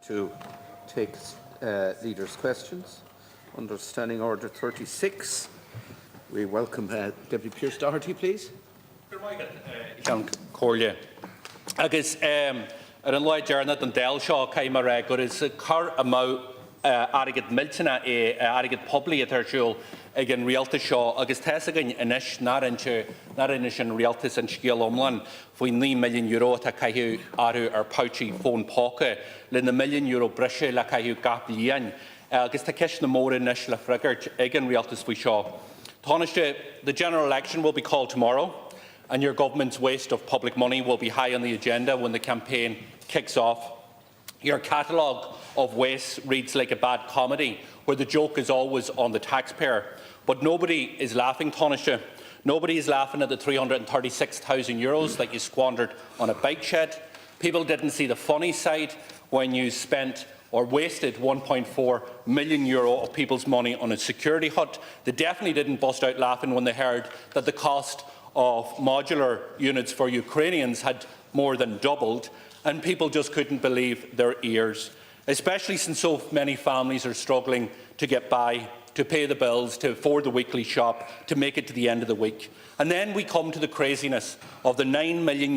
to take leaders' questions. Under Standing Order 36, we welcome Deputy Pearse Doherty, please. Agus an Lloyd Jarnett and Del Shaw came a good is a car amount arrogant miltina arrogant public at her show again realta Shaw agus Tessagan inish not in realtis and skill omlan for €9 million to Kahu Aru or Pouchy phone pocket in the €1 Brisha la Kahu Gaplian agus Takish the more inish la frigart again realtis we Shaw. Tánaiste, the general election will be called tomorrow, and your government's waste of public money will be high on the agenda when the campaign kicks off. Your catalogue of waste reads like a bad comedy, where the joke is always on the taxpayer. But nobody is laughing, Tánaiste. Nobody is laughing at the €336,000 that you squandered on a bike shed. People didn't see the funny side when you spent or wasted €1.4 million of people's money on a security hut. They definitely didn't bust out laughing when they heard that the cost of modular units for Ukrainians had more than doubled, and people just couldn't believe their ears, especially since so many families are struggling to get by, to pay the bills, to afford the weekly shop, to make it to the end of the week. And then we come to the craziness of the €9 million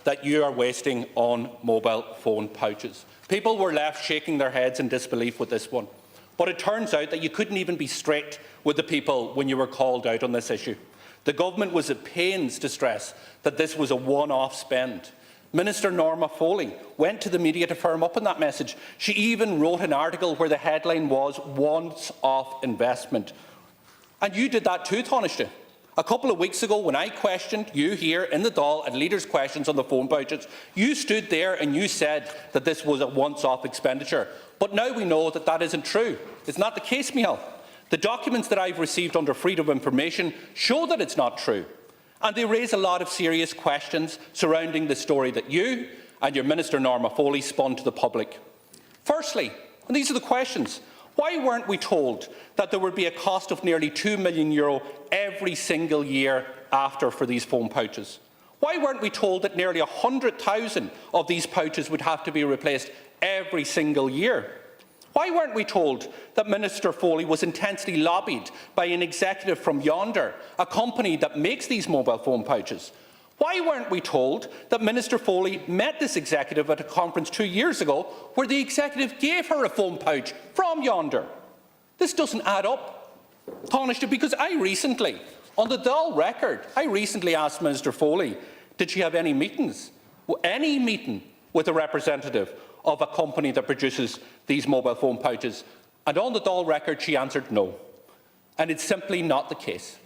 that you are wasting on mobile phone pouches. People were left shaking their heads in disbelief with this one. But it turns out that you couldn't even be straight with the people when you were called out on this issue. The government was at pains to stress that this was a one-off spend. Minister Norma Foley went to the media to firm up on that message. She even wrote an article where the headline was "Once-off investment." And you did that too, Tánaiste. A couple of weeks ago, when I questioned you here in the Dáil at leaders' questions on the phone budgets, you stood there and you said that this was a once-off expenditure. But now we know that that isn't true. It's not the case, Michal. The documents that I've received under freedom of information show that it's not true. And they raise a lot of serious questions surrounding the story that you and your Minister Norma Foley spun to the public. Firstly, and these are the questions, why weren't we told that there would be a cost of nearly €2 million every single year after for these phone pouches? Why weren't we told that nearly 100,000 of these pouches would have to be replaced every single year? Why weren't we told that Minister Foley was intensely lobbied by an executive from Yonder, a company that makes these mobile phone pouches? Why weren't we told that Minister Foley met this executive at a conference 2 years ago where the executive gave her a phone pouch from Yonder? This doesn't add up, Tánaiste, because I recently, on the Dáil record, asked Minister Foley, did she have any meetings, any meeting with a representative of a company that produces these mobile phone pouches? And on the Dáil record, she answered no. And it's simply not the case.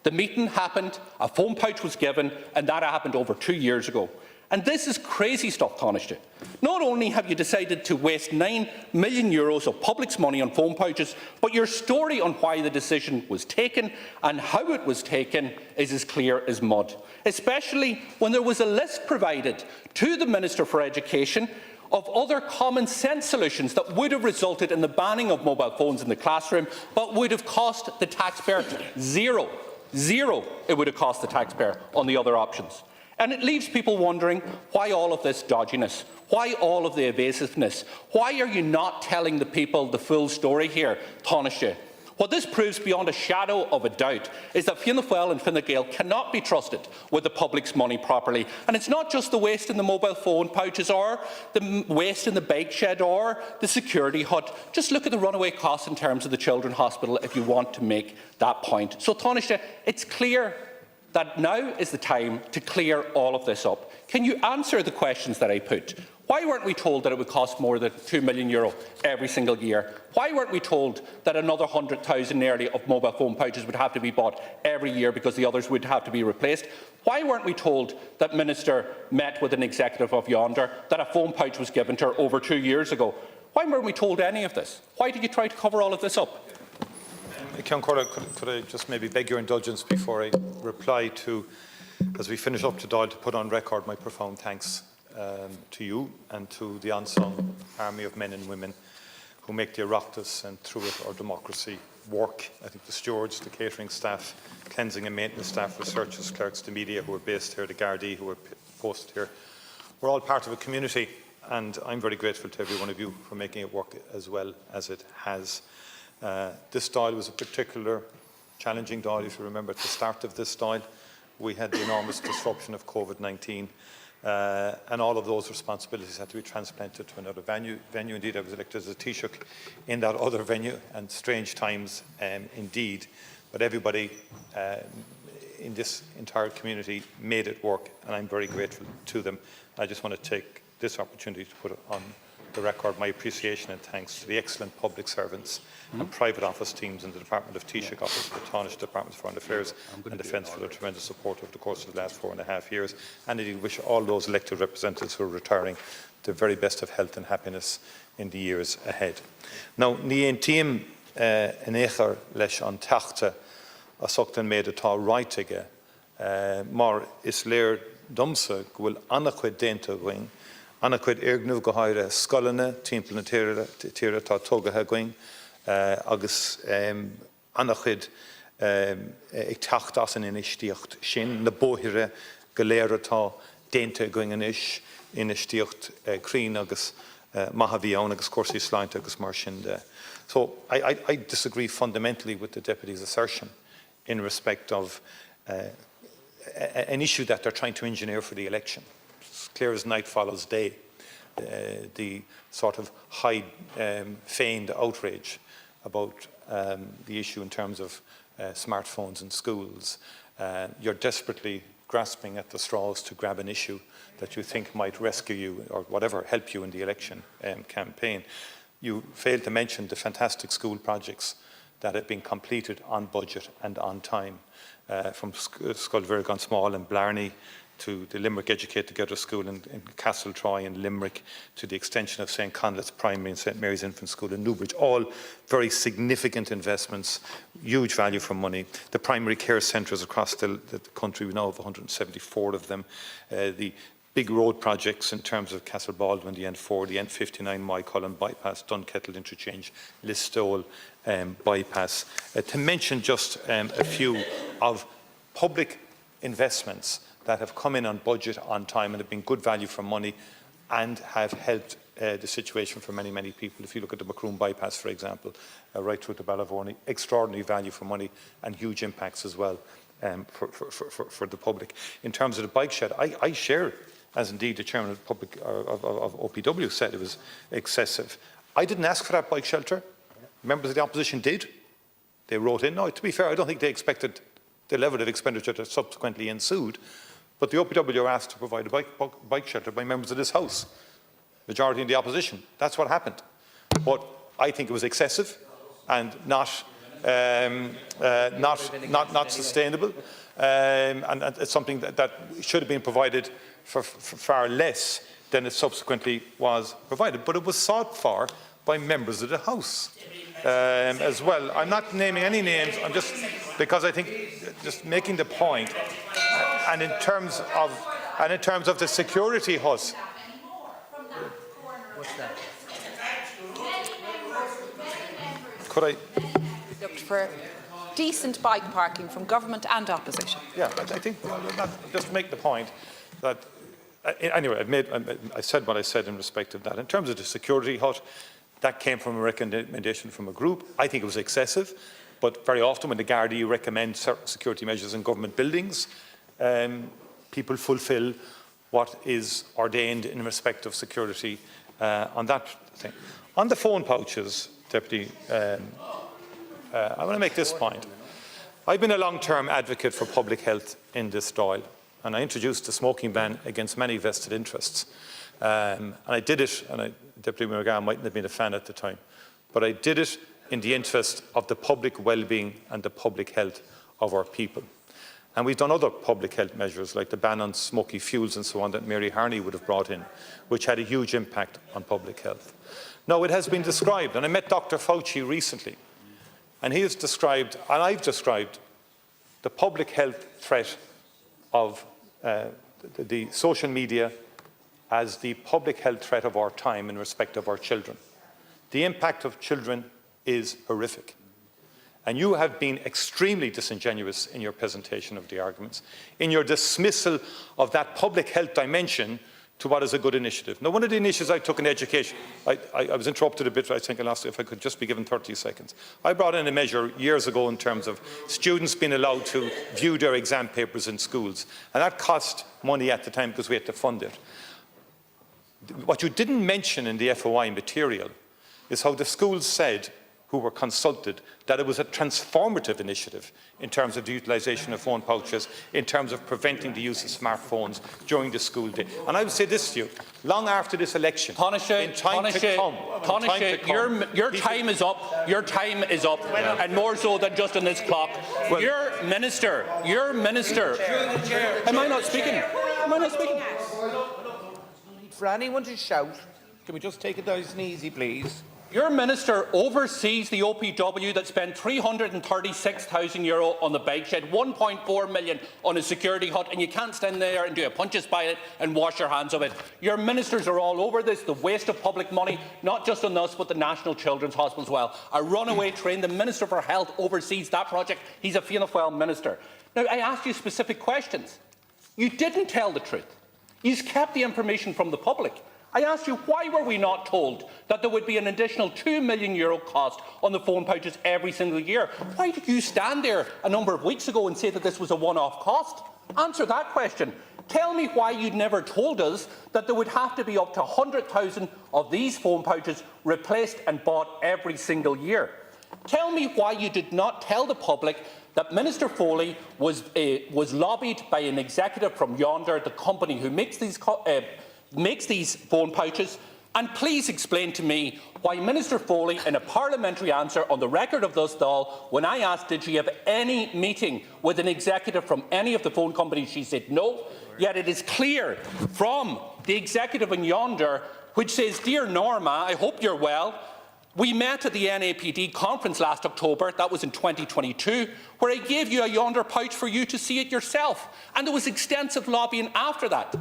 The meeting happened, a phone pouch was given, and that happened over 2 years ago. And this is crazy stuff, Tánaiste. Not only have you decided to waste €9 million of public's money on phone pouches, but your story on why the decision was taken and how it was taken is as clear as mud, especially when there was a list provided to the Minister for Education of other common-sense solutions that would have resulted in the banning of mobile phones in the classroom, but would have cost the taxpayer zero. Zero it would have cost the taxpayer on the other options. And it leaves people wondering why all of this dodginess, why all of the evasiveness, why are you not telling the people the full story here, Tánaiste? What this proves beyond a shadow of a doubt is that Fianna Fáil and Fine Gael cannot be trusted with the public's money properly. And it's not just the waste in the mobile phone pouches or the waste in the bike shed or the security hut. Just look at the runaway costs in terms of the Children's Hospital if you want to make that point. So, Tánaiste, it's clear that now is the time to clear all of this up. Can you answer the questions that I put? Why weren't we told that it would cost more than €2 million every single year? Why weren't we told that another 100,000 nearly of mobile phone pouches would have to be bought every year because the others would have to be replaced? Why weren't we told that Minister met with an executive of Yonder, that a phone pouch was given to her over 2 years ago? Why weren't we told any of this? Why did you try to cover all of this up? Ceann Comhairle, could I just maybe beg your indulgence before I reply to, as we finish up to Dáil, to put on record my profound thanks to you and to the unsung army of men and women who make the Oireachtas and through it our democracy work. I think the stewards, the catering staff, cleansing and maintenance staff, researchers, clerks, the media who are based here, the Gardaí who are posted here. We're all part of a community and I'm very grateful to every one of you for making it work as well as it has. This Dáil was a particular challenging Dáil. If you remember at the start of this Dáil, we had the enormous disruption of COVID-19, and all of those responsibilities had to be transplanted to another venue. Indeed, I was elected as a Taoiseach in that other venue, and strange times indeed. But everybody in this entire community made it work, and I'm very grateful to them. I just want to take this opportunity to put on the record my appreciation and thanks to the excellent public servants and private office teams in the Department of Taoiseach Office, the Tánaiste Department of Foreign Affairs and Defence for their tremendous support over the course of the last 4.5 years, and indeed wish all those elected representatives who are retiring the very best of health and happiness in the years ahead. Now, ní ein tíim in éair leis an teachta a sochtan méid atá ráiteige, mar is léir domsa go bhfuil annach chuid déanta going, annach chuid éignú go háire scolanna timpeall na tíre tá tógatha going, agus annach chuid ag teacht as an inistíocht sin na bóithire go léir atá déanta going in inistíocht crín agus maithe agus cuasaí sláinte agus mar sin de. So I disagree fundamentally with the Deputy's assertion in respect of an issue that they're trying to engineer for the election. It's clear as night follows day, the sort of high feigned outrage about the issue in terms of smartphones in schools. You're desperately grasping at the straws to grab an issue that you think might rescue you or whatever, help you in the election campaign. You failed to mention the fantastic school projects that have been completed on budget and on time, from Scoilvirgan Small and Blarney to the Limerick Educate Together School in Castletroy and Limerick, to the extension of St. Conlet's Primary and St. Mary's Infant School in Newbridge. All very significant investments, huge value for money. The primary care centres across the country, we now have 174 of them. The big road projects in terms of Castle Baldwin, the N4, the N59 Mycullen bypass, Dunkettle interchange, Listowel bypass. To mention just a few of public investments that have come in on budget, on time, and have been good value for money and have helped the situation for many, many people. If you look at the Macroom bypass, for example, right through to Ballyvorney, extraordinary value for money and huge impacts as well for the public. In terms of the bike shed, I share, as indeed the chairman of OPW said, it was excessive. I didn't ask for that bike shelter. Members of the opposition did. They wrote in. No, to be fair, I don't think they expected the level of expenditure that subsequently ensued. But the OPW were asked to provide a bike shelter by members of this House, majority in the opposition. That's what happened. But I think it was excessive and not sustainable, and it's something that should have been provided for far less than it subsequently was provided. But it was sought for by members of the House as well. I'm not naming any names. I'm just, because I think, just making the point. And in terms of the security hut, could I looked for decent bike parking from government and opposition? Yeah, I think just to make the point that anyway, I said what I said in respect of that. In terms of the security hut, that came from a recommendation from a group. I think it was excessive, but very often when the Gardaí recommend certain security measures in government buildings, people fulfil what is ordained in respect of security on that thing. On the phone pouches, Deputy, I want to make this point. I've been a long-term advocate for public health in this Dáil, and I introduced the smoking ban against many vested interests. And I did it, and Deputy McGann mightn't have been a fan at the time, but I did it in the interest of the public well-being and the public health of our people. And we've done other public health measures like the ban on smoky fuels and so on that Mary Harney would have brought in, which had a huge impact on public health. Now, it has been described, and I met Dr. Fauci recently, and he has described, and I've described, the public health threat of the social media as the public health threat of our time in respect of our children. The impact of children is horrific. And you have been extremely disingenuous in your presentation of the arguments. In your dismissal of that public health dimension, to what is a good initiative. Now, one of the initiatives I took in education, I was interrupted a bit, I think, and asked if I could just be given 30 seconds. I brought in a measure years ago in terms of students being allowed to view their exam papers in schools, and that cost money at the time because we had to fund it. What you didn't mention in the FOI material is how the schools said, who were consulted, that it was a transformative initiative in terms of the utilisation of phone pouches, in terms of preventing the use of smartphones during the school day. And I would say this to you, long after this election, Tánaiste, your time is up. Your time is up, and more so than just on this clock. Well, your minister. Am I not speaking? Am I not speaking? For anyone to shout, can we just take it nice and easy, please? Your minister oversees the OPW that spent €336,000 on the bike shed, 1.4 million on a security hut, and you can't stand there and do a punches by it and wash your hands of it. Your ministers are all over this, the waste of public money, not just on us, but the National Children's Hospital as well. A runaway train, the Minister for Health oversees that project. He's a Fianna Fáil minister. Now, I asked you specific questions. You didn't tell the truth. You've kept the information from the public. I asked you, why were we not told that there would be an additional €2 million cost on the phone pouches every single year? Why did you stand there a number of weeks ago and say that this was a one-off cost? Answer that question. Tell me why you'd never told us that there would have to be up to 100,000 of these phone pouches replaced and bought every single year. Tell me why you did not tell the public that Minister Foley was lobbied by an executive from Yonder, the company who makes these phone pouches, and please explain to me why Minister Foley, in a parliamentary answer on the record of this Dáil, when I asked did she have any meeting with an executive from any of the phone companies, she said no, yet it is clear from the executive in Yonder, which says, "Dear Norma, I hope you're well. We met at the NAPD conference last October, that was in 2022, where I gave you a Yonder pouch for you to see it yourself, and there was extensive lobbying after that."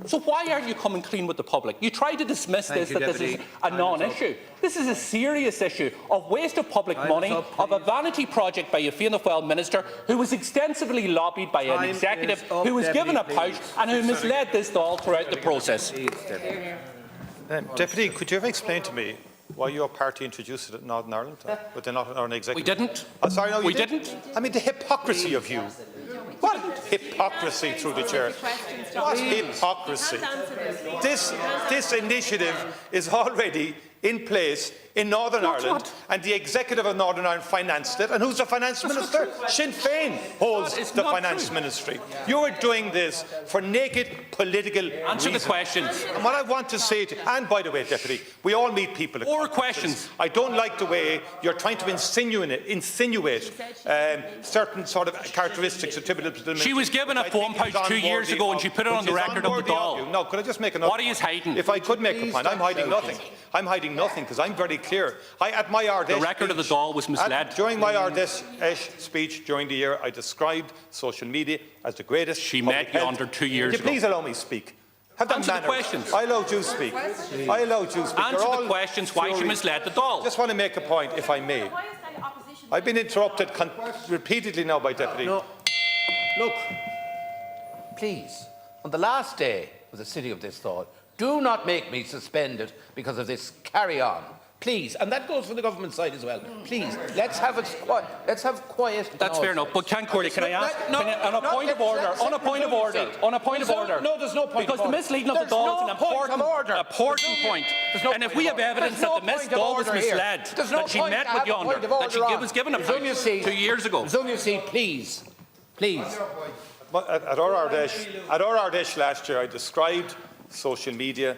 So why aren't you coming clean with the public? You try to dismiss this is a non-issue. This is a serious issue of waste of public money, of a vanity project by a Fianna Fáil minister who was extensively lobbied by an executive who was given a pouch and who misled this Dáil throughout the process. Deputy, could you ever explain to me why your party introduced it in Northern Ireland, but they're not an executive? We didn't. Sorry, no, you we didn't. I mean, the hypocrisy of you. What hypocrisy through the chair? What hypocrisy? This initiative is already in place in Northern Ireland, and the executive of Northern Ireland financed it. And who's the finance minister? Sinn Féin holds the finance ministry. You are doing this for naked political Answer reasons. the questions. And what I want to say to, and by the way, Deputy, we all meet people. Or questions. I don't like the way you're trying to insinuate certain sort of characteristics attributable to the ministry. She was given a phone pouch 2 years ago and she put it on the record of the Dáil. No, could I just make another What are you hiding? If I could make a point, I'm hiding nothing. I'm hiding nothing because I'm very clear. At my Ardèche the record of the Dáil was misled. During my Ardèche speech during the year, I described social media as the greatest. She met Yonder 2 years ago. Please allow me speak. Answer the questions. I allowed you to speak. I allowed you to speak. Answer the questions why she misled the Dáil. Just want to make a point, if I may. I've been interrupted repeatedly now by Deputy. No. Look, please, on the last day of the sitting of this Dáil, do not make me suspend it because of this carry-on. Please, and that goes for the government side as well. Please, let's have it quiet. Let's have quiet. That's fair enough. But Corley, can I ask on a point of order? On a point of order. No, there's no point. Because the misleading of the Dáil is an important point. And if we have evidence that the Miss Dáil was misled, that she met with Yonder, that she was given a pouch 2 years ago. Please. At our Ardèche last year, I described social media,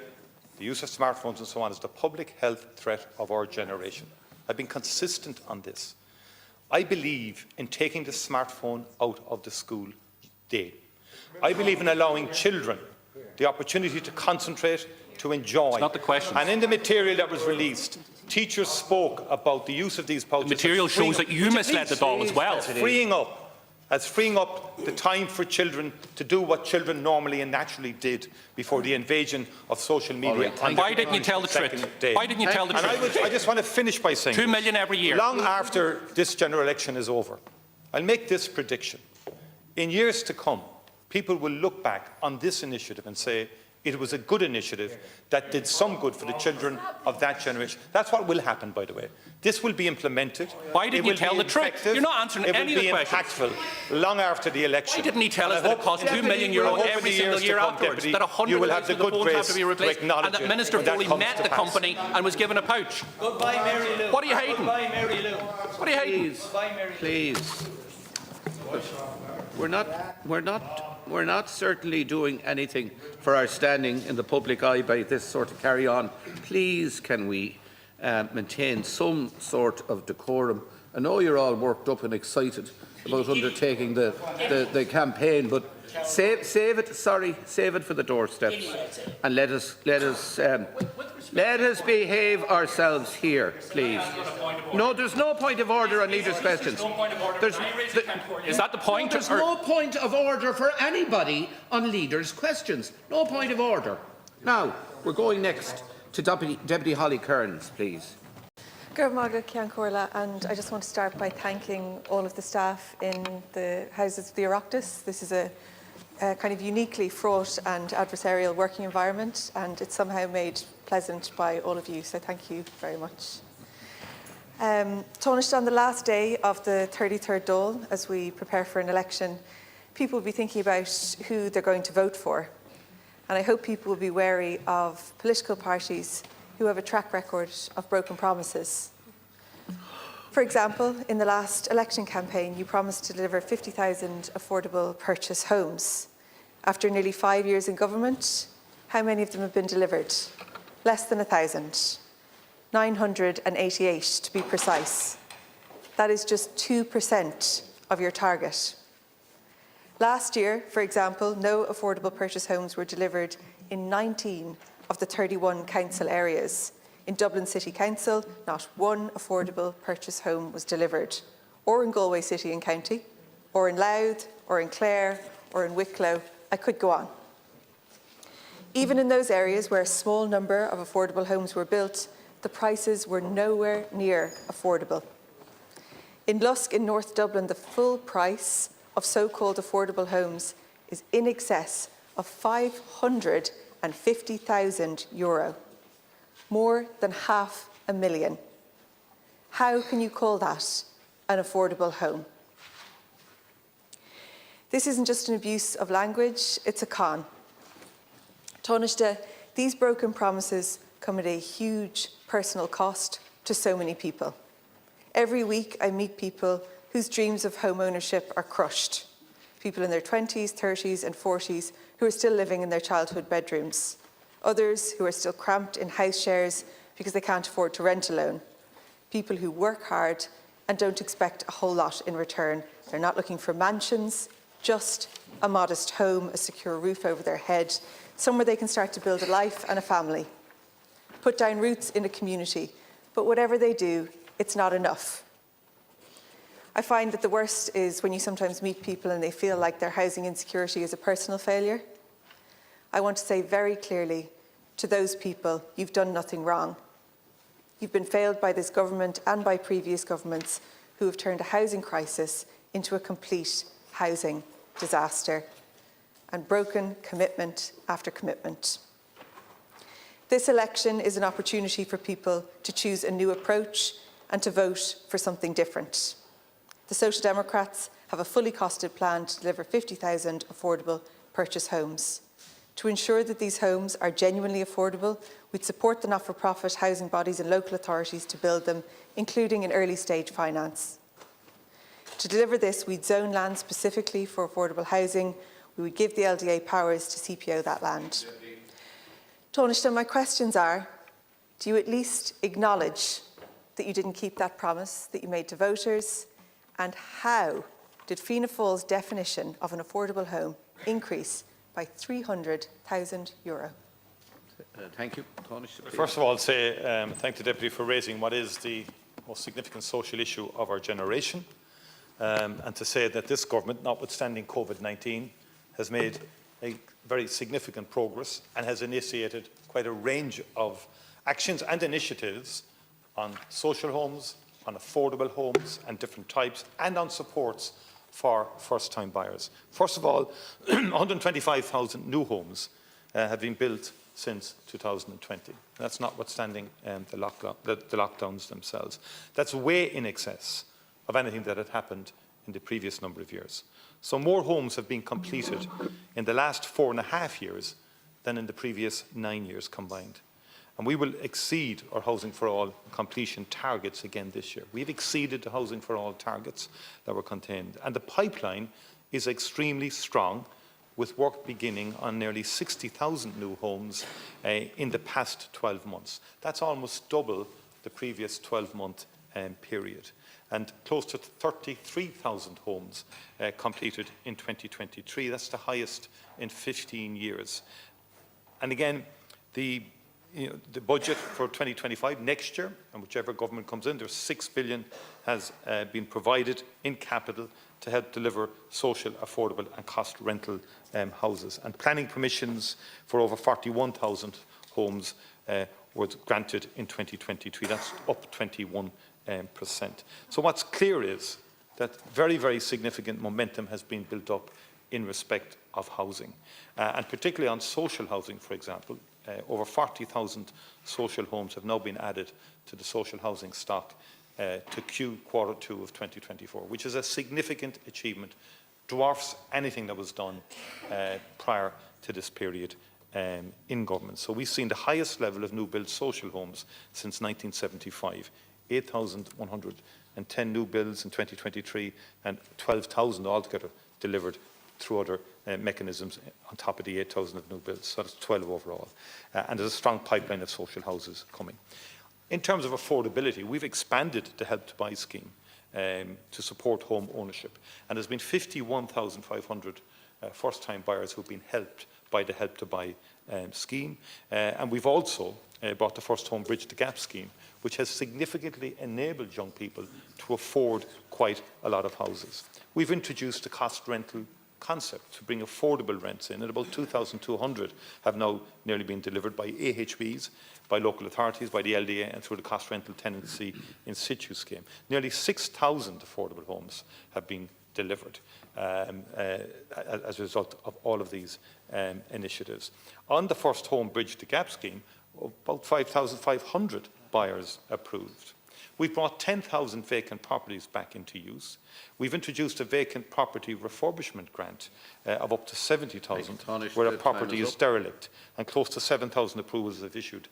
the use of smartphones and so on, as the public health threat of our generation. I've been consistent on this. I believe in taking the smartphone out of the school day. I believe in allowing children the opportunity to concentrate, to enjoy. It's not the question. And in the material that was released, teachers spoke about the use of these pouches. The material shows that you misled the Dáil as well. As freeing up the time for children to do what children normally and naturally did before the invasion of social media. And why didn't you tell the truth? Why didn't you tell the truth? I just want to finish by saying 2 million every year. Long after this general election is over, I'll make this prediction. In years to come, people will look back on this initiative and say, It was a good initiative that did some good for the children of that generation. That's what will happen, by the way. This will be implemented. Why didn't you tell the truth? You're not answering any of the questions. It will be impactful long after the election. Why didn't he tell us that it cost €2 million every single year afterwards, that 100 million of the phones have to be replaced, and that Minister Foley met the company and was given a pouch? Goodbye, Mary Lou. What are you hiding? Goodbye, Mary Lou. What are you hiding? Please. We're not certainly doing anything for our standing in the public eye by this sort of carry on. Please, can we maintain some sort of decorum? I know you're all worked up and excited about undertaking the campaign, but save it. Sorry, save it for the doorsteps, and let us behave ourselves here, please. No, there's no point of order on leaders' questions. Is that the point? There's no point of order for anybody on leaders' questions. No point of order. Now, we're going next to Deputy Holly Cairns, please. Good morning, Cian Corla, and I just want to start by thanking all of the staff in the Houses of the Oireachtas. This is a kind of uniquely fraught and adversarial working environment, and it's somehow made pleasant by all of you, so thank you very much. Tánaiste, on the last day of the 33rd Dáil, as we prepare for an election, people will be thinking about who they're going to vote for, and I hope people will be wary of political parties who have a track record of broken promises. For example, in the last election campaign, you promised to deliver 50,000 affordable purchase homes. After nearly 5 years in government, how many of them have been delivered? Less than 1,000. 988 to be precise. That is just 2% of your target. Last year, for example, no affordable purchase homes were delivered in 19 of the 31 council areas. In Dublin City Council, not one affordable purchase home was delivered, or in Galway City and County, or in Louth, or in Clare, or in Wicklow. I could go on. Even in those areas where a small number of affordable homes were built, the prices were nowhere near affordable. In Lusk in North Dublin, the full price of so-called affordable homes is in excess of €550,000, more than $500,000. How can you call that an affordable home? This isn't just an abuse of language, it's a con. Tánaiste, these broken promises come at a huge personal cost to so many people. Every week I meet people whose dreams of home ownership are crushed. People in their 20s, 30s and 40s who are still living in their childhood bedrooms. Others who are still cramped in house shares because they can't afford to rent alone. People who work hard and don't expect a whole lot in return. They're not looking for mansions, just a modest home, a secure roof over their head, somewhere they can start to build a life and a family. Put down roots in a community, but whatever they do, it's not enough. I find that the worst is when you sometimes meet people and they feel like their housing insecurity is a personal failure. I want to say very clearly to those people, you've done nothing wrong. You've been failed by this government and by previous governments who have turned a housing crisis into a complete housing disaster and broken commitment after commitment. This election is an opportunity for people to choose a new approach and to vote for something different. The Social Democrats have a fully costed plan to deliver 50,000 affordable purchase homes. To ensure that these homes are genuinely affordable, we'd support the not-for-profit housing bodies and local authorities to build them, including in early-stage finance. To deliver this, we'd zone land specifically for affordable housing. We would give the LDA powers to CPO that land. Tánaiste, my questions are, do you at least acknowledge that you didn't keep that promise that you made to voters? And how did Fianna Fáil's definition of an affordable home increase by €300,000? Thank you. Tánaiste, please. First of all, thank the Deputy for raising what is the most significant social issue of our generation, and to say that this government, notwithstanding COVID-19, has made a very significant progress and has initiated quite a range of actions and initiatives on social homes, on affordable homes and different types, and on supports for first-time buyers. First of all, 125,000 new homes have been built since 2020. That's notwithstanding the lockdowns themselves. That's way in excess of anything that had happened in the previous number of years. So more homes have been completed in the last 4.5 years than in the previous 9 years combined. And we will exceed our Housing for All completion targets again this year. We've exceeded the Housing for All targets that were contained. And the pipeline is extremely strong, with work beginning on nearly 60,000 new homes in the past 12 months. That's almost double the previous 12-month period. And close to 33,000 homes completed in 2023. That's the highest in 15 years. And again, the budget for 2025 next year, and whichever government comes in, there's £6 billion has been provided in capital to help deliver social, affordable and cost rental houses. And planning permissions for over 41,000 homes were granted in 2023. That's up 21%. So what's clear is that very, very significant momentum has been built up in respect of housing. And particularly on social housing, for example, over 40,000 social homes have now been added to the social housing stock to Q2 of 2024, which is a significant achievement, dwarfs anything that was done prior to this period in government. So we've seen the highest level of new build social homes since 1975, 8,110 new builds in 2023 and 12,000 altogether delivered through other mechanisms on top of the 8,000 of new builds. So that's 12 overall. And there's a strong pipeline of social houses coming. In terms of affordability, we've expanded the Help to Buy scheme to support home ownership. And there's been 51,500 first-time buyers who've been helped by the Help to Buy scheme. And we've also brought the First Home Bridge the Gap scheme, which has significantly enabled young people to afford quite a lot of houses. We've introduced the cost rental concept to bring affordable rents in, and about 2,200 have now nearly been delivered by AHBs, by local authorities, by the LDA, and through the cost rental tenancy in situ scheme. Nearly 6,000 affordable homes have been delivered as a result of all of these initiatives. On the First Home Bridge the Gap scheme, about 5,500 buyers approved. We've brought 10,000 vacant properties back into use. We've introduced a vacant property refurbishment grant of up to 70,000 where a property is derelict, and close to 7,000 approvals have issued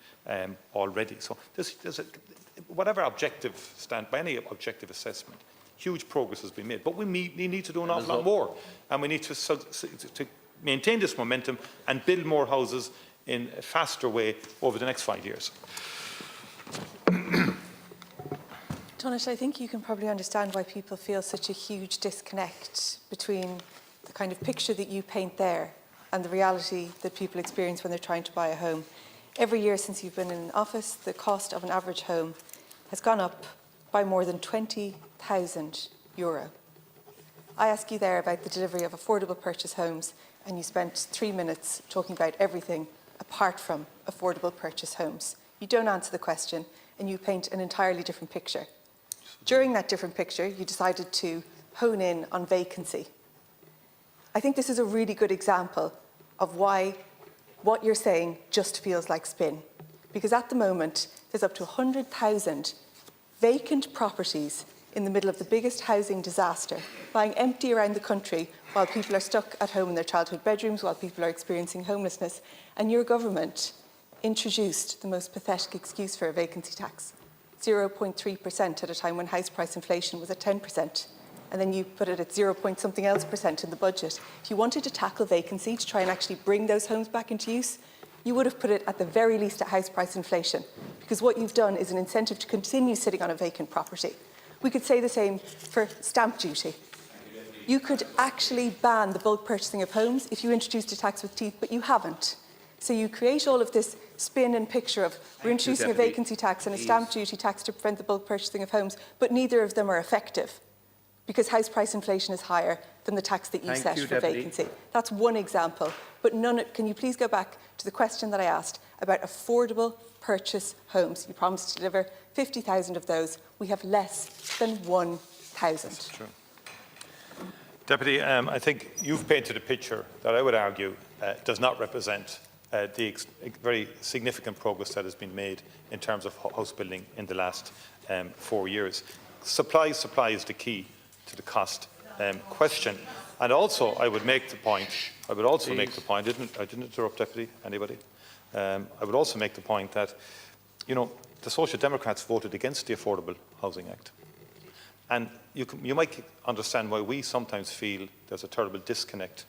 already. So whatever objective stand, by any objective assessment, huge progress has been made. But we need to do an awful lot more, and we need to maintain this momentum and build more houses in a faster way over the next 5 years. Tánaiste, I think you can probably understand why people feel such a huge disconnect between the kind of picture that you paint there and the reality that people experience when they're trying to buy a home. Every year since you've been in office, the cost of an average home has gone up by more than €20,000. I ask you there about the delivery of affordable purchase homes, and you spent 3 minutes talking about everything apart from affordable purchase homes. You don't answer the question, and you paint an entirely different picture. During that different picture, you decided to hone in on vacancy. I think this is a really good example of why what you're saying just feels like spin. Because at the moment, there's up to 100,000 vacant properties in the middle of the biggest housing disaster, lying empty around the country while people are stuck at home in their childhood bedrooms, while people are experiencing homelessness. And your government introduced the most pathetic excuse for a vacancy tax, 0.3% at a time when house price inflation was at 10%. And then you put it at 0 point something else percent in the budget. If you wanted to tackle vacancy, to try and actually bring those homes back into use, you would have put it at the very least at house price inflation, because what you've done is an incentive to continue sitting on a vacant property. We could say the same for stamp duty. You could actually ban the bulk purchasing of homes if you introduced a tax with teeth, but you haven't. So you create all of this spin and picture of we're introducing a vacancy tax and a stamp duty tax to prevent the bulk purchasing of homes, but neither of them are effective because house price inflation is higher than the tax that you set for vacancy. That's one example. But can you please go back to the question that I asked about affordable purchase homes? You promised to deliver 50,000 of those. We have less than 1,000. That's true. Deputy, I think you've painted a picture that I would argue does not represent the very significant progress that has been made in terms of house building in the last 4 years. Supply is the key to the cost question. And also, I would make the point, I didn't interrupt, Deputy, anybody? I would also make the point that, you know, the Social Democrats voted against the Affordable Housing Act. And you might understand why we sometimes feel there's a terrible disconnect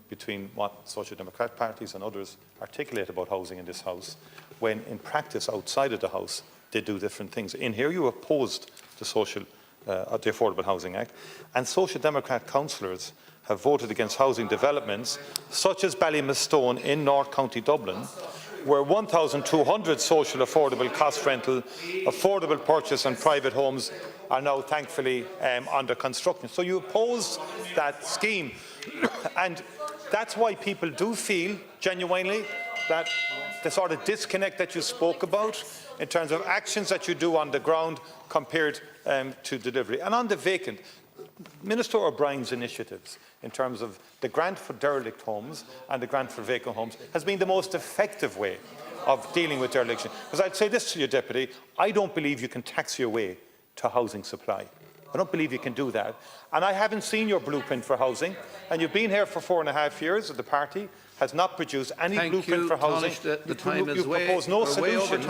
between what Social Democrat parties and others articulate about housing in this House, when in practice outside of the House they do different things. In here you opposed the Affordable Housing Act, and Social Democrat councillors have voted against housing developments such as Ballymastone in North County Dublin, where 1,200 social affordable cost rental, affordable purchase and private homes are now thankfully under construction. So you oppose that scheme, and that's why people do feel genuinely that the sort of disconnect that you spoke about in terms of actions that you do on the ground compared to delivery. And on the vacant, Minister O'Brien's initiatives in terms of the grant for derelict homes and the grant for vacant homes has been the most effective way of dealing with dereliction. Because I'd say this to you, Deputy, I don't believe you can tax your way to housing supply. I don't believe you can do that. And I haven't seen your blueprint for housing, and you've been here for 4.5 years, and the party has not produced any blueprint for housing. The time is you propose no solutions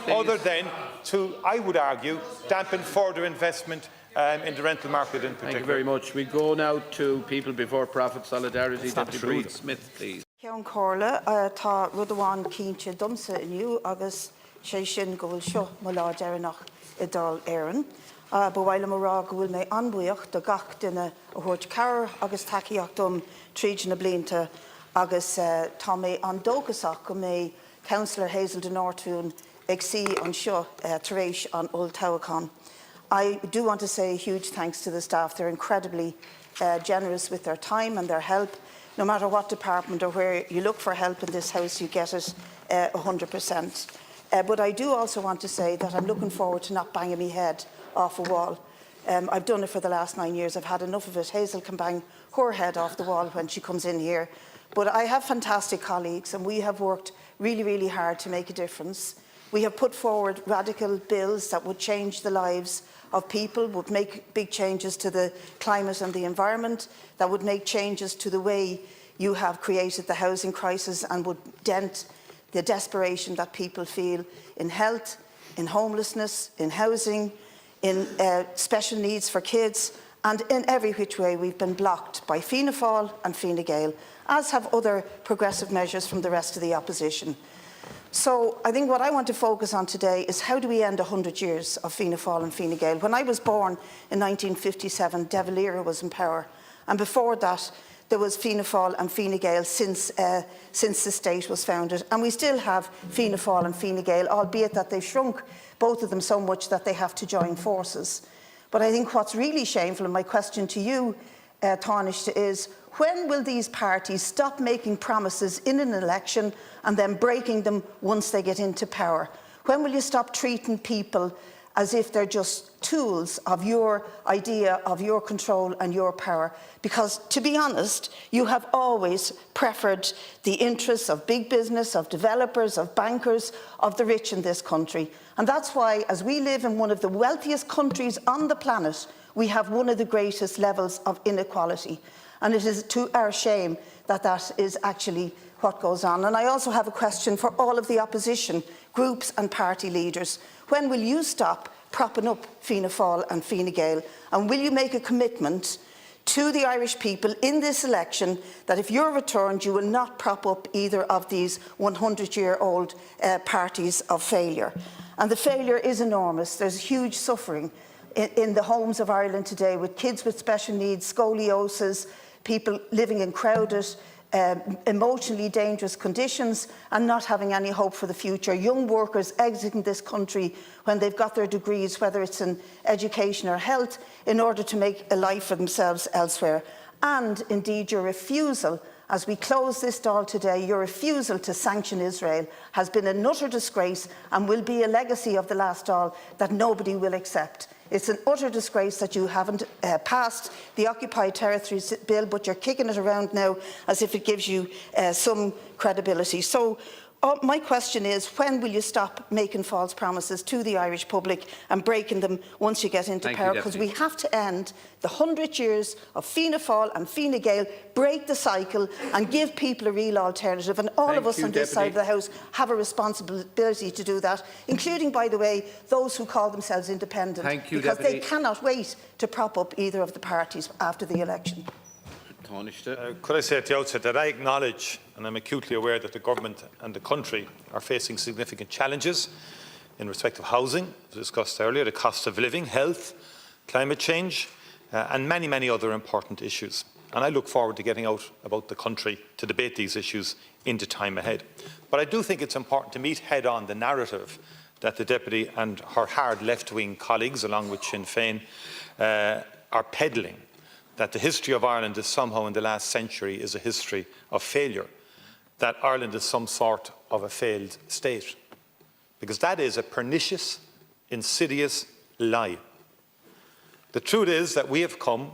other than to, I would argue, dampen further investment in the rental market in particular. Thank you very much. We go now to People Before Profit Solidarity. Deputy Brid Smith, please. Ceann Comhairle, tá rud amháin cínte domsa inniu agus sé sin go bhfuil seo mo lá deireanach I dul éireann. Ba bhfuil am rá go bhfuil mé anbuíocht do gach duine a thuirt cearr agus takeíocht dom tríd na blianta agus tá mé an dógasach go mé Councillor Hazel de Nortún ag sí an seo tar éis an Old Tauacán. I do want to say a huge thanks to the staff. They're incredibly generous with their time and their help. No matter what department or where you look for help in this House, you get it 100%. But I do also want to say that I'm looking forward to not banging my head off a wall. I've done it for the last 9 years. I've had enough of it. Hazel can bang her head off the wall when she comes in here. But I have fantastic colleagues, and we have worked really, really hard to make a difference. We have put forward radical bills that would change the lives of people, would make big changes to the climate and the environment, that would make changes to the way you have created the housing crisis and would dent the desperation that people feel in health, in homelessness, in housing, in special needs for kids, and in every which way we've been blocked by Fianna Fáil and Fine Gael, as have other progressive measures from the rest of the opposition. So I think what I want to focus on today is how do we end 100 years of Fianna Fáil and Fine Gael. When I was born in 1957, De Valera was in power, and before that there was Fianna Fáil and Fine Gael since the state was founded, and we still have Fianna Fáil and Fine Gael, albeit that they've shrunk, both of them, so much that they have to join forces. But I think what's really shameful, and my question to you, Tánaiste, is when will these parties stop making promises in an election and then breaking them once they get into power? When will you stop treating people as if they're just tools of your idea, of your control and your power? Because, to be honest, you have always preferred the interests of big business, of developers, of bankers, of the rich in this country. And that's why, as we live in one of the wealthiest countries on the planet, we have one of the greatest levels of inequality. And it is to our shame that that is actually what goes on. And I also have a question for all of the opposition groups and party leaders. When will you stop propping up Fianna Fáil and Fine Gael? And will you make a commitment to the Irish people in this election that if you're returned, you will not prop up either of these 100-year-old parties of failure? And the failure is enormous. There's huge suffering in the homes of Ireland today, with kids with special needs, scoliosis, people living in crowded, emotionally dangerous conditions and not having any hope for the future. Young workers exiting this country when they've got their degrees, whether it's in education or health, in order to make a life for themselves elsewhere. And indeed, your refusal, as we close this Dáil today, your refusal to sanction Israel has been an utter disgrace and will be a legacy of the last Dáil that nobody will accept. It's an utter disgrace that you haven't passed the Occupied Territories Bill, but you're kicking it around now as if it gives you some credibility. So my question is, when will you stop making false promises to the Irish public and breaking them once you get into power? Because we have to end the 100 years of Fianna Fáil and Fine Gael, break the cycle and give people a real alternative. And all of us on this side of the House have a responsibility to do that, including, by the way, those who call themselves independent, because they cannot wait to prop up either of the parties after the election. Could I say at the outset that I acknowledge, and I'm acutely aware, that the government and the country are facing significant challenges in respect of housing, as discussed earlier, the cost of living, health, climate change, and many, many other important issues. And I look forward to getting out about the country to debate these issues in the time ahead. But I do think it's important to meet head-on the narrative that the Deputy and her hard left-wing colleagues, along with Sinn Féin, are peddling, that the history of Ireland is somehow in the last century is a history of failure, that Ireland is some sort of a failed state. Because that is a pernicious, insidious lie. The truth is that we have come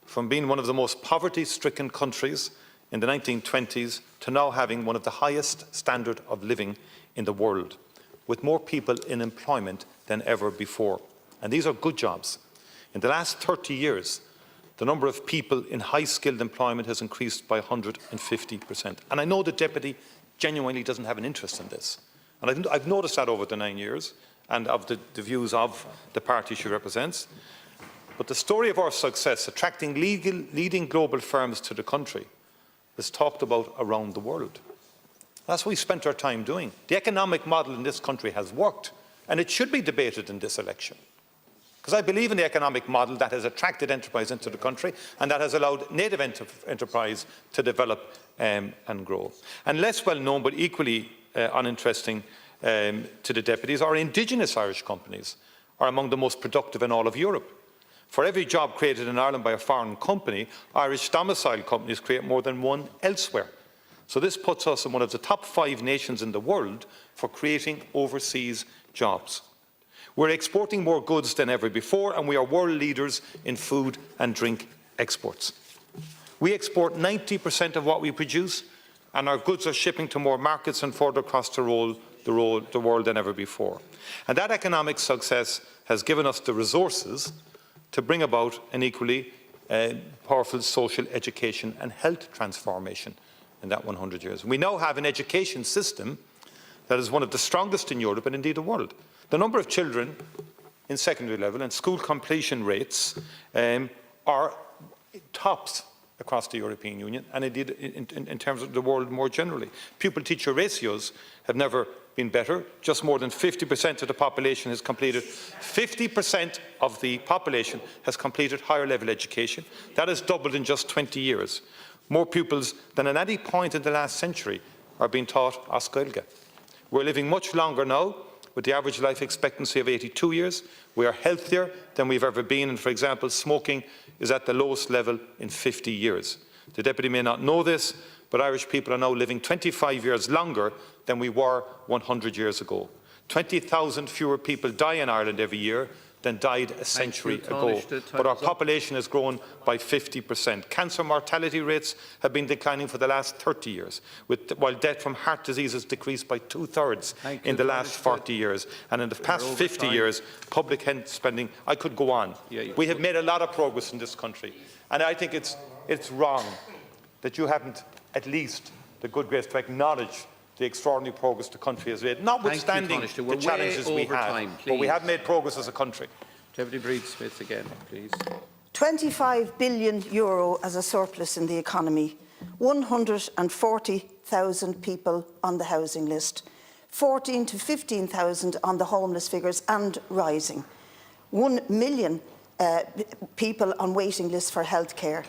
from being one of the most poverty-stricken countries in the 1920s to now having one of the highest standard of living in the world, with more people in employment than ever before. And these are good jobs. In the last 30 years, the number of people in high-skilled employment has increased by 150%. And I know the Deputy genuinely doesn't have an interest in this. And I've noticed that over the 9 years, and of the views of the party she represents. But the story of our success, attracting leading global firms to the country, is talked about around the world. That's what we spent our time doing. The economic model in this country has worked, and it should be debated in this election. Because I believe in the economic model that has attracted enterprise into the country and that has allowed native enterprise to develop and grow. And less well known, but equally uninteresting to the deputies, our indigenous Irish companies are among the most productive in all of Europe. For every job created in Ireland by a foreign company, Irish domiciled companies create more than one elsewhere. So this puts us in one of the top 5 nations in the world for creating overseas jobs. We're exporting more goods than ever before, and we are world leaders in food and drink exports. We export 90% of what we produce, and our goods are shipping to more markets and further across the world than ever before. And that economic success has given us the resources to bring about an equally powerful social education and health transformation in that 100 years. We now have an education system that is one of the strongest in Europe and indeed the world. The number of children in secondary level and school completion rates are tops across the European Union and indeed in terms of the world more generally. Pupil-teacher ratios have never been better. Just more than 50% of the population has completed, 50% of the population has completed higher level education. That has doubled in just 20 years. More pupils than at any point in the last century are being taught as Gaeilge. We're living much longer now, with the average life expectancy of 82 years. We are healthier than we've ever been, and for example, smoking is at the lowest level in 50 years. The Deputy may not know this, but Irish people are now living 25 years longer than we were 100 years ago. 20,000 fewer people die in Ireland every year than died a century ago. But our population has grown by 50%. Cancer mortality rates have been declining for the last 30 years, while death from heart disease has decreased by 2/3 in the last 40 years. And in the past 50 years, public health spending, I could go on. We have made a lot of progress in this country. And I think it's wrong that you haven't at least the good grace to acknowledge the extraordinary progress the country has made, notwithstanding the challenges we have. But we have made progress as a country. Deputy Brid Smith again, please. €25 billion as a surplus in the economy, 140,000 people on the housing list, 14 to 15,000 on the homeless figures and rising, 1 million people on waiting lists for healthcare,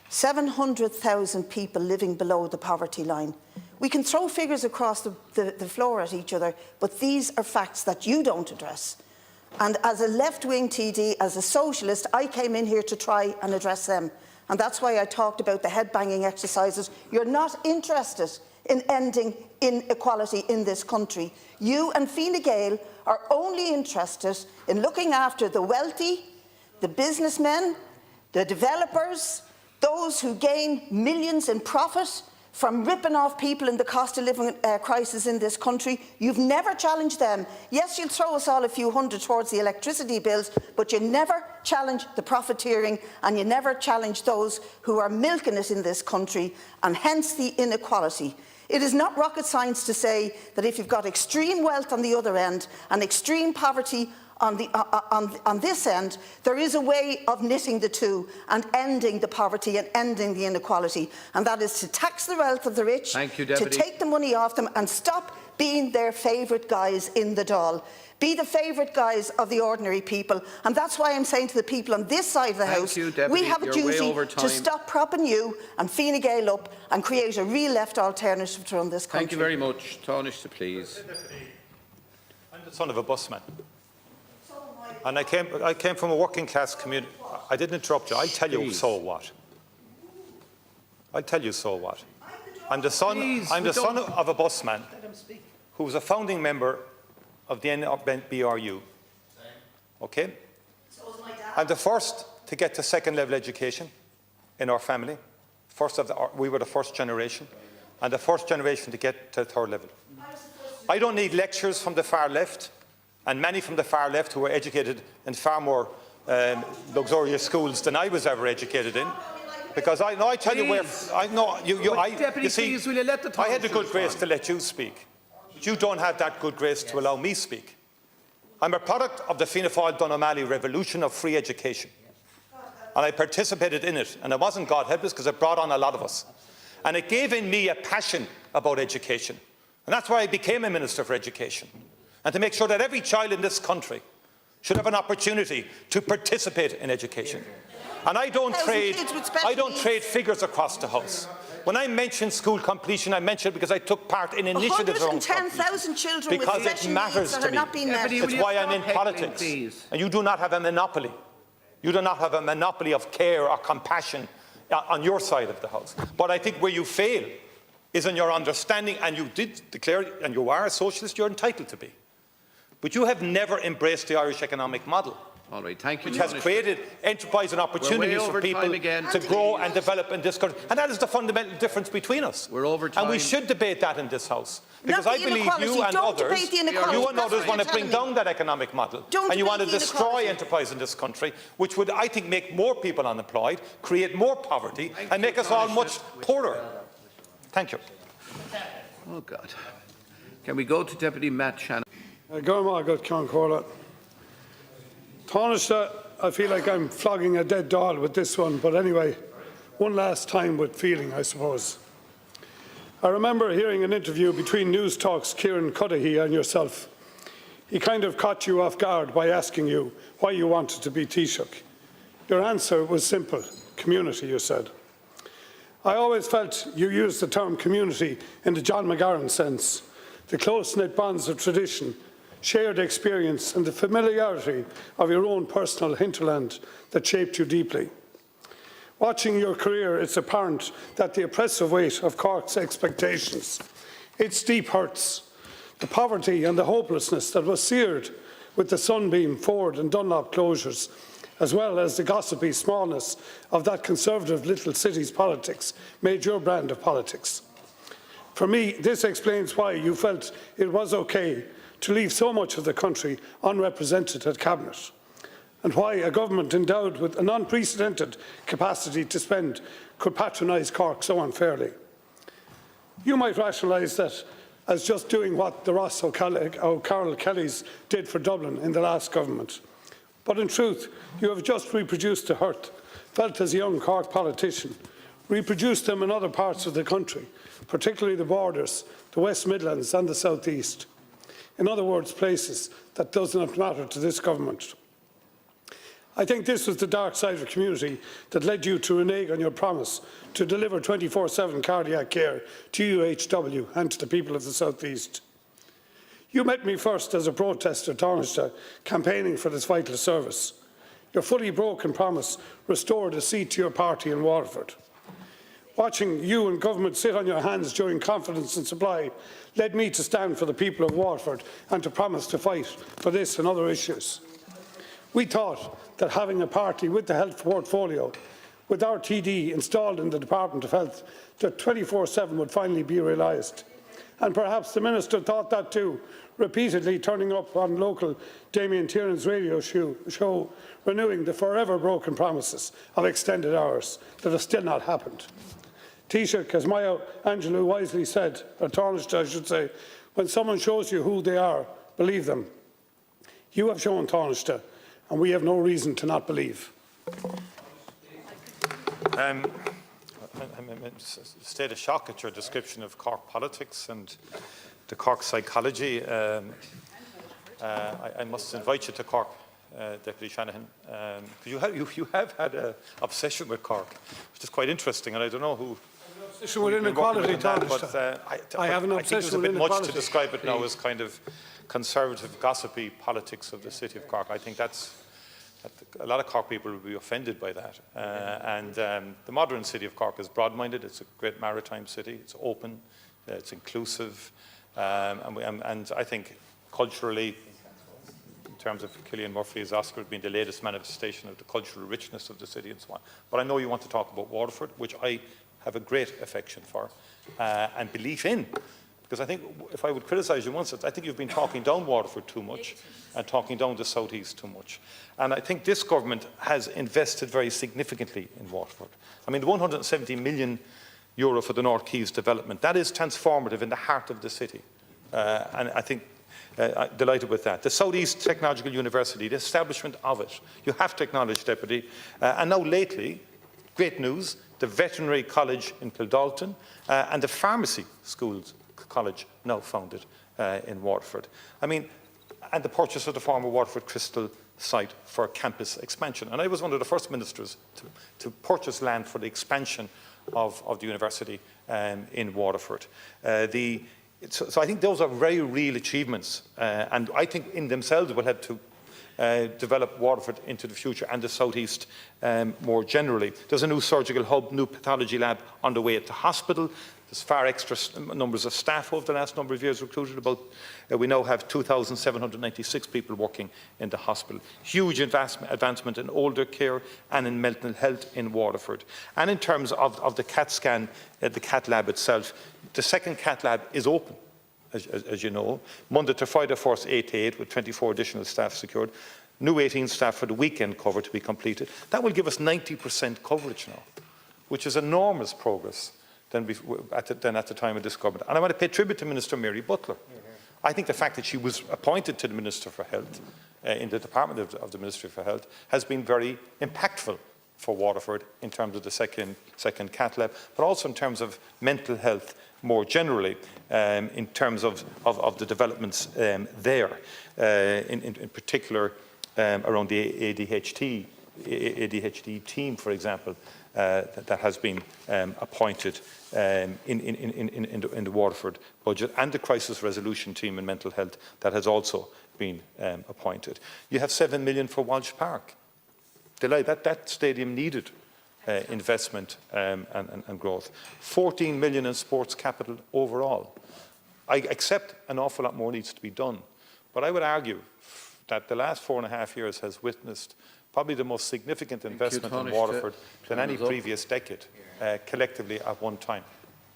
700,000 people living below the poverty line. We can throw figures across the floor at each other, but these are facts that you don't address. And as a left-wing TD, as a socialist, I came in here to try and address them. And that's why I talked about the head-banging exercises. You're not interested in ending inequality in this country. You and Fine Gael are only interested in looking after the wealthy, the businessmen, the developers, those who gain millions in profit from ripping off people in the cost of living crisis in this country. You've never challenged them. Yes, you'll throw us all a few hundred towards the electricity bills, but you never challenge the profiteering, and you never challenge those who are milking it in this country, and hence the inequality. It is not rocket science to say that if you've got extreme wealth on the other end and extreme poverty on this end, there is a way of knitting the two and ending the poverty and ending the inequality, and that is to tax the wealth of the rich, to take the money off them and stop being their favourite guys in the Dáil. Be the favourite guys of the ordinary people, and that's why I'm saying to the people on this side of the House, we have a duty to stop propping you and Fine Gael up and create a real left alternative to run this country. Thank you very much. Tánaiste, please. I'm the son of a busman. And I came from a working class community. I didn't interrupt you. I'll tell you so what. I'll tell you so what. I'm the son of a busman who was a founding member of the NBRU. Okay? I'm the first to get to second level education in our family. We were the first generation, and the first generation to get to third level. I don't need lectures from the far left, and many from the far left who were educated in far more luxurious schools than I was ever educated in. Because I tell you where, you see, I had the good grace to let you speak. But you don't have that good grace to allow me speak. I'm a product of the Fianna Fáil O'Malley revolution of free education. And I participated in it. And it wasn't God help us, because it brought on a lot of us. And it gave in me a passion about education. And that's why I became a Minister for Education. And to make sure that every child in this country should have an opportunity to participate in education. And I don't trade figures across the House. When I mention school completion, I mention it because I took part in initiatives around 110,000 children because it matters to me. It's why I'm in politics. And you do not have a monopoly. You do not have a monopoly of care or compassion on your side of the House. But I think where you fail is in your understanding, and you did declare, and you are a socialist, you're entitled to be. But you have never embraced the Irish economic model. All right, thank you. Which has created enterprise and opportunities for people to grow and develop in this country. And that is the fundamental difference between us. We're over time. And we should debate that in this House. Because I believe you and others want to bring down that economic model. And you want to destroy enterprise in this country, which would, I think, make more people unemployed, create more poverty, and make us all much poorer. Thank you. Oh, God. Can we go to Deputy Matt Shanahan? Tánaiste, I feel like I'm flogging a dead doll with this one, but anyway, one last time with feeling, I suppose. I remember hearing an interview between News Talk's Kieran Cuddihy and yourself. He kind of caught you off guard by asking you why you wanted to be Taoiseach. Your answer was simple: community, you said. I always felt you used the term community in the John McGarren sense, the close-knit bonds of tradition, shared experience and the familiarity of your own personal hinterland that shaped you deeply. Watching your career, it's apparent that the oppressive weight of Cork's expectations, its deep hurts, the poverty and the hopelessness that was seared with the Sunbeam, Ford and Dunlop closures, as well as the gossipy smallness of that conservative little city's politics, made your brand of politics. For me, this explains why you felt it was okay to leave so much of the country unrepresented at Cabinet, and why a government endowed with an unprecedented capacity to spend could patronise Cork so unfairly. You might rationalise that as just doing what the Ross O'Carroll Kellys did for Dublin in the last government. But in truth, you have just reproduced the hurt felt as a young Cork politician, reproduced them in other parts of the country, particularly the borders, the West Midlands and the South East. In other words, places that does not matter to this government. I think this was the dark side of community that led you to renege on your promise to deliver 24/7 cardiac care to UHW and to the people of the South East. You met me first as a protester, Tánaiste, campaigning for this vital service. Your fully broken promise restored a seat to your party in Waterford. Watching you and government sit on your hands during confidence and supply led me to stand for the people of Waterford and to promise to fight for this and other issues. We thought that having a party with the health portfolio, with our TD installed in the Department of Health, that 24/7 would finally be realised. And perhaps the Minister thought that too, repeatedly turning up on local Damien Tiernan's radio show, renewing the forever broken promises of extended hours that have still not happened. Taoiseach, as Maya Angelou wisely said, or Tánaiste I should say, when someone shows you who they are, believe them. You have shown Tánaiste, and we have no reason to not believe. I'm in a state of shock at your description of Cork politics and the Cork psychology. I must invite you to Cork, Deputy Shanahan. You have had an obsession with Cork, which is quite interesting, and I don't know who. Obsession with inequality, I have an obsession with inequality. I think it was a bit much to describe it now as kind of conservative, gossipy politics of the city of Cork. I think that's. A lot of Cork people will be offended by that. The modern city of Cork is broad-minded. It's a great maritime city. It's open. It's inclusive. And I think culturally, in terms of Cillian Murphy's Oscar being the latest manifestation of the cultural richness of the city and so on. But I know you want to talk about Waterford, which I have a great affection for and belief in. Because I think, if I would criticise you once, I think you've been talking down Waterford too much and talking down the South East too much. And I think this government has invested very significantly in Waterford. I mean, the €170 million for the North Quays development, that is transformative in the heart of the city. And I think I'm delighted with that. The South East Technological University, the establishment of it, you have to acknowledge, Deputy. And now lately, great news, the Veterinary College in Kildalton and the Pharmacy Schools College now founded in Waterford. I mean, and the purchase of the former Waterford Crystal site for campus expansion. And I was one of the first ministers to purchase land for the expansion of the university in Waterford. So I think those are very real achievements, and I think in themselves will help to develop Waterford into the future and the South East more generally. There's a new surgical hub, new pathology lab on the way at the hospital. There's far extra numbers of staff over the last number of years recruited. We now have 2,796 people working in the hospital. Huge advancement in older care and in mental health in Waterford. And in terms of the CAT scan, the CAT lab itself, the second CAT lab is open, as you know, Monday to Friday, 8 to 8, with 24 additional staff secured. New 18 staff for the weekend cover to be completed. That will give us 90% coverage now, which is enormous progress than at the time of this government. And I want to pay tribute to Minister Mary Butler. I think the fact that she was appointed to the Minister for Health in the Department of the Ministry for Health has been very impactful for Waterford in terms of the second CAT lab, but also in terms of mental health more generally, in terms of the developments there, in particular around the ADHD team, for example, that has been appointed in the Waterford budget, and the crisis resolution team in mental health that has also been appointed. You have 7 million for Walsh Park. That stadium needed investment and growth. 14 million in sports capital overall. I accept an awful lot more needs to be done, but I would argue that the last 4.5 years has witnessed probably the most significant investment in Waterford than any previous decade, collectively at one time.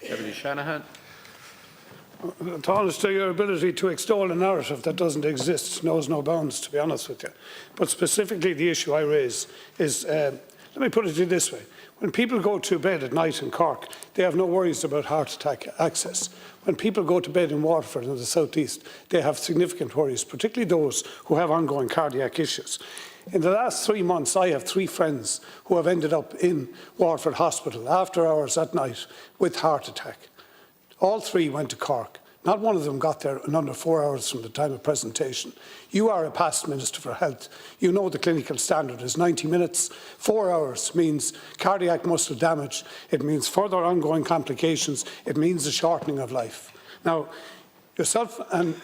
Deputy Shanahan. Tánaiste, your ability to extol a narrative that doesn't exist knows no bounds, to be honest with you. But specifically, the issue I raise is, let me put it to you this way. When people go to bed at night in Cork, they have no worries about heart attack access. When people go to bed in Waterford in the South East, they have significant worries, particularly those who have ongoing cardiac issues. In the last 3 months, I have 3 friends who have ended up in Waterford Hospital after hours at night with heart attack. All 3 went to Cork. Not one of them got there in under 4 hours from the time of presentation. You are a past Minister for Health. You know the clinical standard is 90 minutes. 4 hours means cardiac muscle damage. It means further ongoing complications. It means the shortening of life. Now, yourself and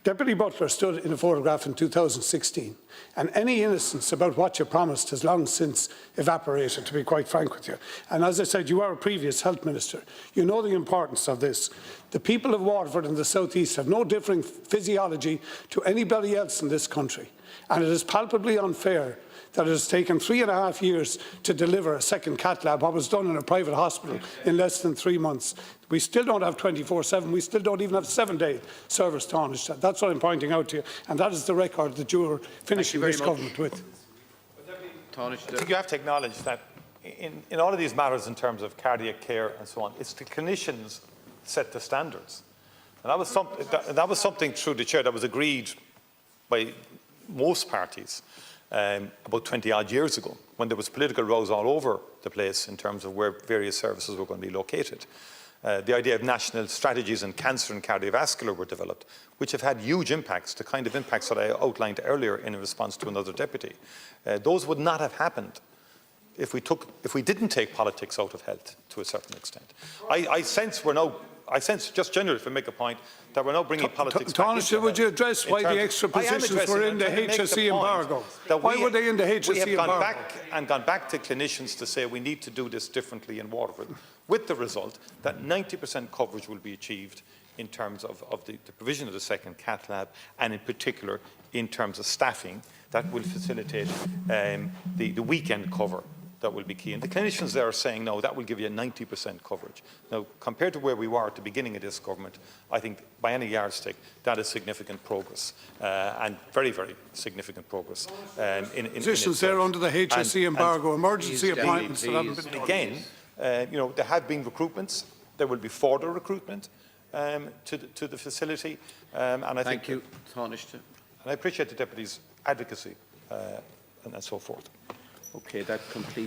Deputy Butler stood in a photograph in 2016, and any innocence about what you promised has long since evaporated, to be quite frank with you. And as I said, you are a previous health minister. You know the importance of this. The people of Waterford and the South East have no differing physiology to anybody else in this country, and it is palpably unfair that it has taken 3.5 years to deliver a second cath lab, what was done in a private hospital in less than 3 months. We still don't have 24/7, we still don't even have 7-day service to Tánaiste. That's what I'm pointing out to you, and that is the record that you are finishing this government with. I think you have to acknowledge that in all of these matters in terms of cardiac care and so on, it's the clinicians set the standards. And that was something through the chair that was agreed by most parties about 20-odd years ago, when there was political rows all over the place in terms of where various services were going to be located. The idea of national strategies in cancer and cardiovascular were developed, which have had huge impacts, the kind of impacts that I outlined earlier in response to another deputy. Those would not have happened if we didn't take politics out of health to a certain extent. I sense, just generally, if I make a point, that we're now bringing politics back into health. Would you address why the extra positions were in the HSE embargo? Why were they in the HSE embargo? We have gone back to clinicians to say we need to do this differently in Waterford, with the result that 90% coverage will be achieved in terms of the provision of the second cath lab, and in particular in terms of staffing that will facilitate the weekend cover. That will be key. And the clinicians there are saying, no, that will give you 90% coverage. Now, compared to where we were at the beginning of this government, I think by any yardstick, that is significant progress, and very, very significant progress. Positions there under the HSE embargo, emergency appointments that haven't been done. Again, there have been recruitments. There will be further recruitment to the facility. And I Thank you, Tánaiste. And I appreciate the Deputy's advocacy and so forth. Okay, that completes.